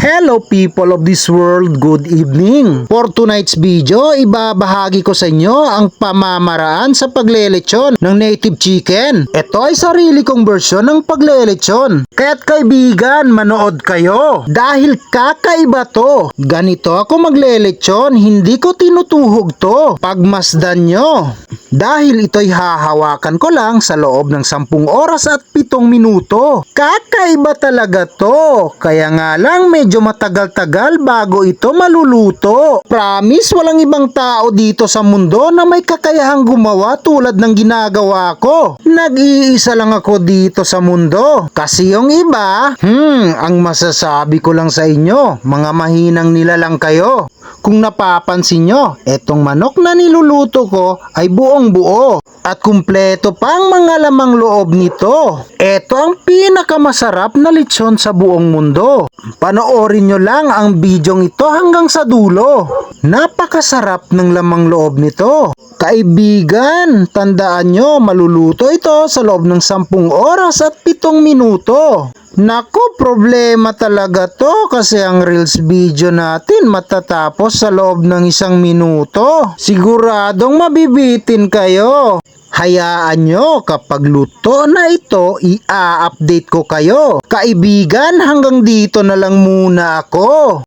Hello people of this world, good evening. For tonight's video, ibabahagi ko sa inyo ang pamamaraan sa paglelechon ng native chicken. Ito ay sarili kong version ng paglelechon. Kaya't kaibigan, manood kayo. Dahil kakaiba to. Ganito ako maglelechon, hindi ko tinutuhog to. Pagmasdan nyo. Dahil ito'y hahawakan ko lang sa loob ng 10 oras at 7 minuto. Kakaiba talaga to. Kaya nga lang medyo matagal-tagal bago ito maluluto. Promise walang ibang tao dito sa mundo na may kakayahang gumawa tulad ng ginagawa ko. Nag-iisa lang ako dito sa mundo. Kasi yung iba, ang masasabi ko lang sa inyo, mga mahinang nilalang kayo. Kung napapansin nyo, etong manok na niluluto ko ay buong buo at kumpleto pang mga lamang loob nito. Ito ang pinakamasarap na lechon sa buong mundo. Panoorin nyo lang ang bidyong ito hanggang sa dulo. Napakasarap ng lamang loob nito. Kaibigan, tandaan nyo, maluluto ito sa loob ng 10 oras at 7 minuto. Naku, problema talaga to kasi ang Reels video natin matatapos sa loob ng 1 minuto. Siguradong mabibitin kayo. Hayaan nyo, kapag luto na ito, i-update ko kayo. Kaibigan, hanggang dito na lang muna ako.